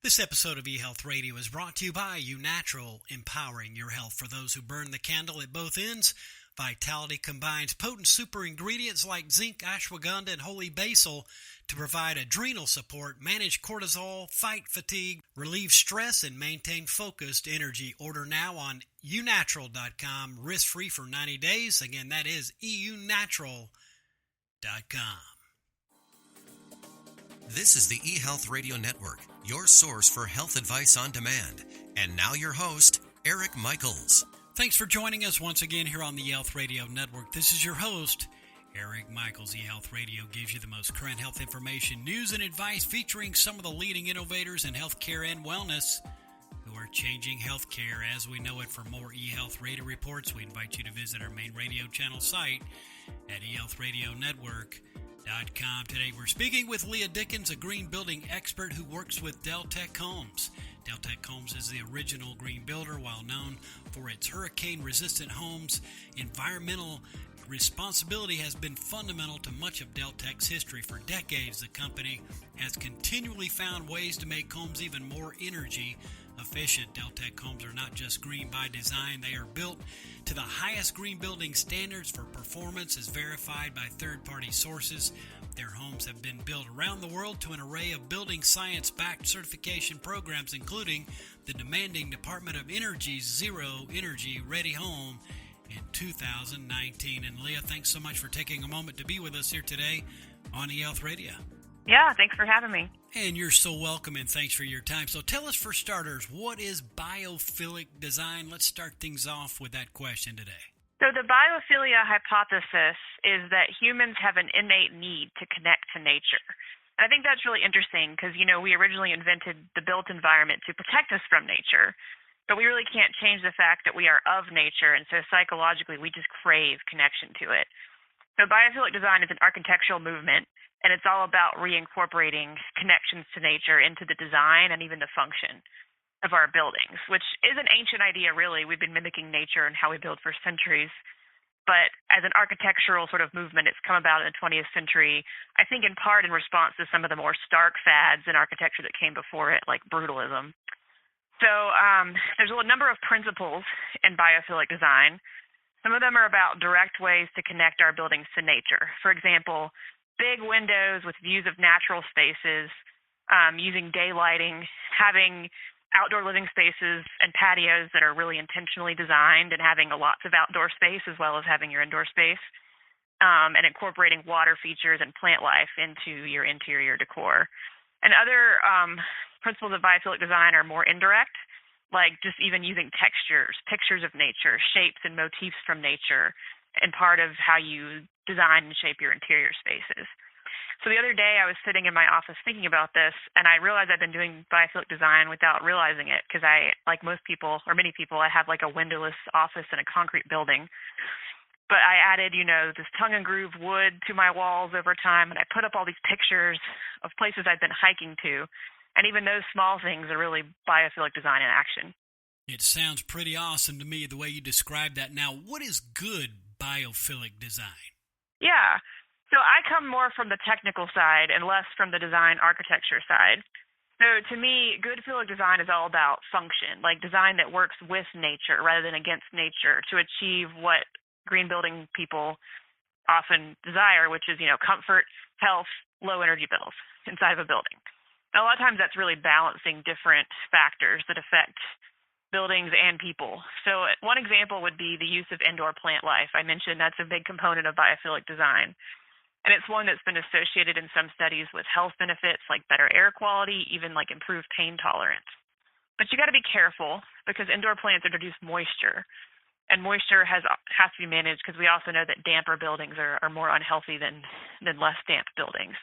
This episode of eHealth Radio is brought to you by uNatural, empowering your health for those who burn the candle at both ends. Vitality combines potent super ingredients like zinc, ashwagandha, and holy basil to provide adrenal support, manage cortisol, fight fatigue, relieve stress, and maintain focused energy. Order now on uNatural.com, risk-free for 90 days. Again, that is eUNatural.com. This is the eHealth Radio Network, your source for health advice on demand. And now your host, Eric Michaels. Thanks for joining us once again here on the eHealth Radio Network. This is your host, Eric Michaels. eHealth Radio gives you the most current health information, news, and advice featuring some of the leading innovators in healthcare and wellness who are changing healthcare as we know it. For more eHealth Radio reports, we invite you to visit our main radio channel site at eHealthRadioNetwork.com. Today we're speaking with Leigha Dickens, a green building expert who works with Deltec Homes. Deltec Homes is the original green builder, while known for its hurricane-resistant homes. Environmental responsibility has been fundamental to much of Deltec's history. For decades, the company has continually found ways to make homes even more energy efficient. Deltec Homes are not just green by design, they are built to the highest green building standards for performance as verified by third-party sources. Their homes have been built around the world to an array of building science-backed certification programs, including the demanding Department of Energy's Zero Energy Ready Home in 2019. And Leigha, thanks so much for taking a moment to be with us here today on eHealth Radio. Yeah, thanks for having me. And you're so welcome, and thanks for your time. So tell us, for starters, what is biophilic design? Let's start things off with that question today. So the biophilia hypothesis is that humans have an innate need to connect to nature. And I think that's really interesting because, we originally invented the built environment to protect us from nature, but we really can't change the fact that we are of nature, and so psychologically we just crave connection to it. So biophilic design is an architectural movement, and it's all about reincorporating connections to nature into the design and even the function of our buildings, which is an ancient idea, really. We've been mimicking nature and how we build for centuries. But as an architectural sort of movement, it's come about in the 20th century, I think in part in response to some of the more stark fads in architecture that came before it, like brutalism. So there's a number of principles in biophilic design. Some of them are about direct ways to connect our buildings to nature. For example, big windows with views of natural spaces, using daylighting, having outdoor living spaces and patios that are really intentionally designed, and having lots of outdoor space as well as having your indoor space, and incorporating water features and plant life into your interior decor. And other principles of biophilic design are more indirect, like just even using textures, pictures of nature, shapes and motifs from nature, and part of how you design and shape your interior spaces. So the other day I was sitting in my office thinking about this, and I realized I've been doing biophilic design without realizing it because I, like most people, or many people, I have like a windowless office in a concrete building. But I added, this tongue and groove wood to my walls over time, and I put up all these pictures of places I've been hiking to. And even those small things are really biophilic design in action. It sounds pretty awesome to me the way you describe that. Now, what is good biophilic design? Yeah. So I come more from the technical side and less from the design architecture side. So to me, good philic design is all about function, like design that works with nature rather than against nature to achieve what green building people often desire, which is, comfort, health, low energy bills inside of a building. And a lot of times that's really balancing different factors that affect buildings and people. So one example would be the use of indoor plant life. I mentioned that's a big component of biophilic design. And it's one that's been associated in some studies with health benefits like better air quality, even like improved pain tolerance. But you got to be careful because indoor plants introduce moisture. And moisture has to be managed because we also know that damper buildings are more unhealthy than less damp buildings.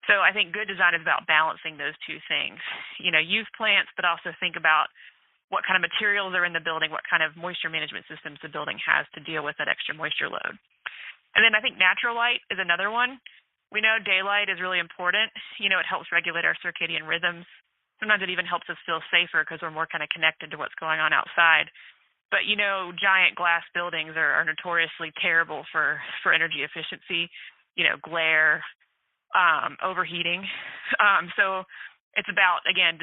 So I think good design is about balancing those two things. Use plants, but also think about what kind of materials are in the building, what kind of moisture management systems the building has to deal with that extra moisture load. And then I think natural light is another one. We know daylight is really important. It helps regulate our circadian rhythms. Sometimes it even helps us feel safer because we're more kind of connected to what's going on outside. But, giant glass buildings are notoriously terrible for energy efficiency, glare, overheating. So it's about, again,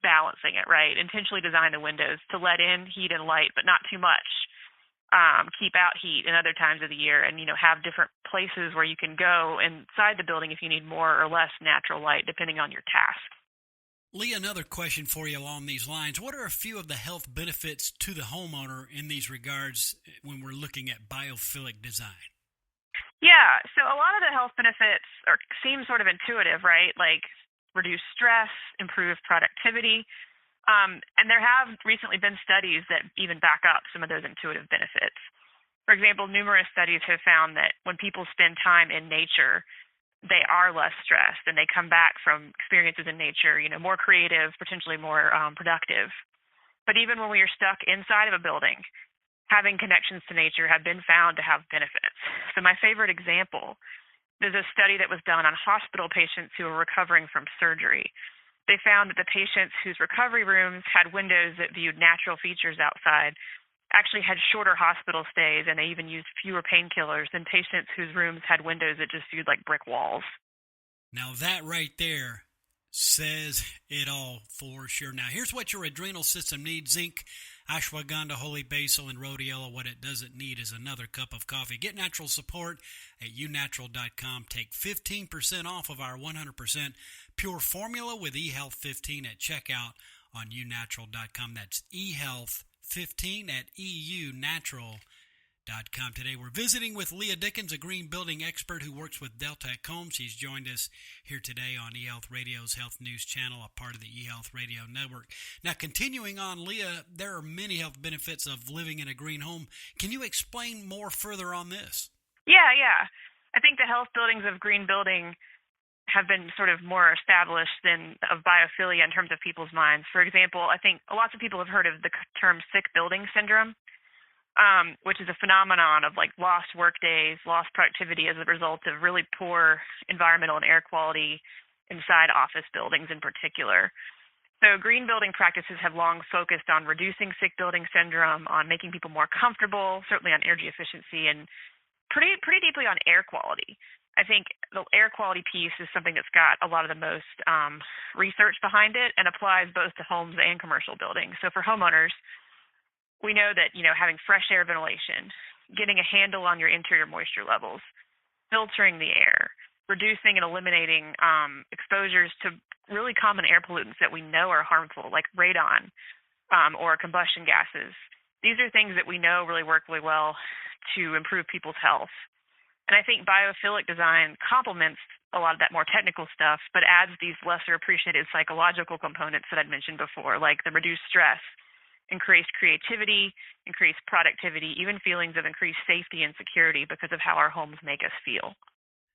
balancing it, right? Intentionally design the windows to let in heat and light, but not too much. Keep out heat in other times of the year, and have different places where you can go inside the building if you need more or less natural light, depending on your task. Leigha, another question for you along these lines. What are a few of the health benefits to the homeowner in these regards when we're looking at biophilic design? Yeah, so a lot of the health benefits seem sort of intuitive, right? Like reduce stress, improve productivity. And there have recently been studies that even back up some of those intuitive benefits. For example, numerous studies have found that when people spend time in nature, they are less stressed and they come back from experiences in nature, more creative, potentially more productive. But even when we are stuck inside of a building, having connections to nature have been found to have benefits. So my favorite example is a study that was done on hospital patients who were recovering from surgery. They found that the patients whose recovery rooms had windows that viewed natural features outside actually had shorter hospital stays, and they even used fewer painkillers than patients whose rooms had windows that just viewed like brick walls. Now that right there says it all for sure. Now here's what your adrenal system needs: zinc, ashwagandha, holy basil, and rhodiola. What it doesn't need is another cup of coffee. Get natural support at unatural.com. Take 15% off of our 100% pure formula with eHealth 15 at checkout on unatural.com. That's eHealth 15 at eunatural.com. Today we're visiting with Leigha Dickens, a green building expert who works with Deltec Homes. She's joined us here today on eHealth Radio's Health News Channel, a part of the eHealth Radio Network. Now, continuing on, Leigha, there are many health benefits of living in a green home. Can you explain more further on this? Yeah. I think the health buildings of green building have been sort of more established than of biophilia in terms of people's minds. For example, I think lots of people have heard of the term sick building syndrome, which is a phenomenon of like lost work days, lost productivity as a result of really poor environmental and air quality inside office buildings in particular. So green building practices have long focused on reducing sick building syndrome, on making people more comfortable, certainly on energy efficiency, and pretty deeply on air quality. I think the air quality piece is something that's got a lot of the most research behind it and applies both to homes and commercial buildings. So for homeowners, we know that, having fresh air ventilation, getting a handle on your interior moisture levels, filtering the air, reducing and eliminating exposures to really common air pollutants that we know are harmful, like radon or combustion gases. These are things that we know really work really well to improve people's health. And I think biophilic design complements a lot of that more technical stuff, but adds these lesser appreciated psychological components that I'd mentioned before, like the reduced stress, increased creativity, increased productivity, even feelings of increased safety and security because of how our homes make us feel.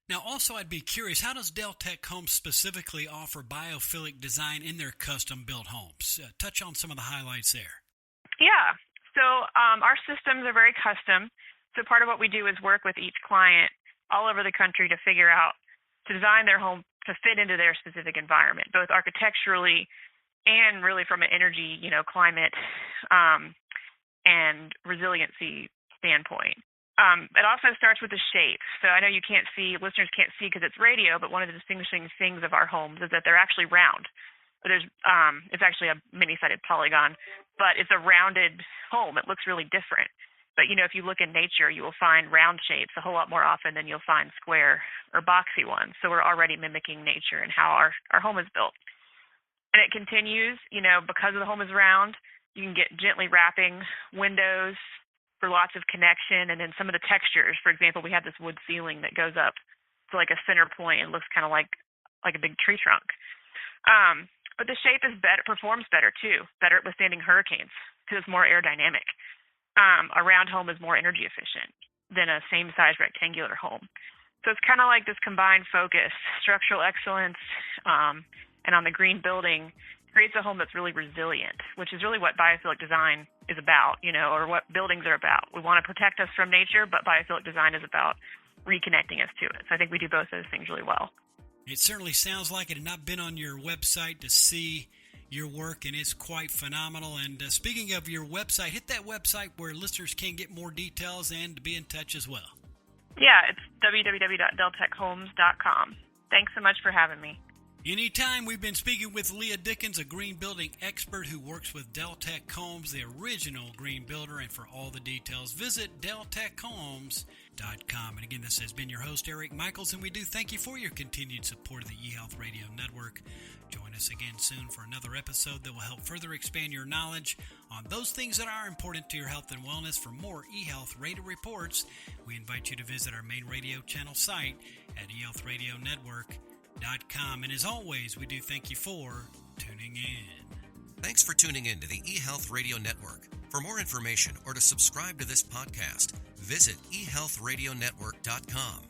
Now, also, I'd be curious, how does Deltec Homes specifically offer biophilic design in their custom-built homes? Touch on some of the highlights there. Yeah. So our systems are very custom. So part of what we do is work with each client all over the country to figure out, to design their home to fit into their specific environment, both architecturally and really from an energy, climate and resiliency standpoint. It also starts with the shape. So I know listeners can't see because it's radio, but one of the distinguishing things of our homes is that they're actually round. It's actually a many-sided polygon, but it's a rounded home. It looks really different. But, if you look in nature, you will find round shapes a whole lot more often than you'll find square or boxy ones. So we're already mimicking nature and how our home is built. And it continues, because the home is round, you can get gently wrapping windows for lots of connection. And then some of the textures, for example, we have this wood ceiling that goes up to like a center point and looks kind of like a big tree trunk. But the shape is better, performs better too, better at withstanding hurricanes because it's more aerodynamic. A round home is more energy efficient than a same-size rectangular home. So it's kind of like this combined focus, structural excellence, and on the green building creates a home that's really resilient, which is really what biophilic design is about, or what buildings are about. We want to protect us from nature, but biophilic design is about reconnecting us to it. So I think we do both those things really well. It certainly sounds like it, and I've been on your website to see your work, and it's quite phenomenal. And speaking of your website, hit that website where listeners can get more details and to be in touch as well. Yeah, it's www.deltechhomes.com. Thanks so much for having me. Anytime, we've been speaking with Leigha Dickens, a green building expert who works with Deltec Homes, the original green builder. And for all the details, visit deltechomes.com. And again, this has been your host, Eric Michaels, and we do thank you for your continued support of the eHealth Radio Network. Join us again soon for another episode that will help further expand your knowledge on those things that are important to your health and wellness. For more eHealth Radio reports, we invite you to visit our main radio channel site at eHealthRadioNetwork.com. And as always, we do thank you for tuning in. Thanks for tuning in to the eHealth Radio Network. For more information or to subscribe to this podcast, visit eHealthRadioNetwork.com.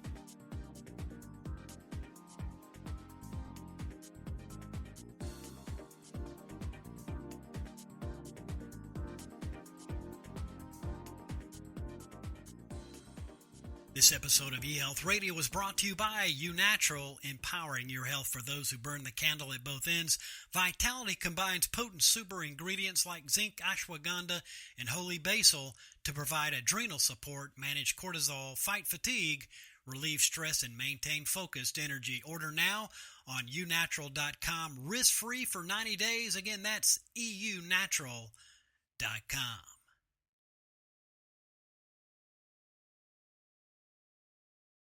This episode of eHealth Radio was brought to you by uNatural, empowering your health for those who burn the candle at both ends. Vitality combines potent super ingredients like zinc, ashwagandha, and holy basil to provide adrenal support, manage cortisol, fight fatigue, relieve stress, and maintain focused energy. Order now on uNatural.com, risk-free for 90 days. Again, that's eunatural.com.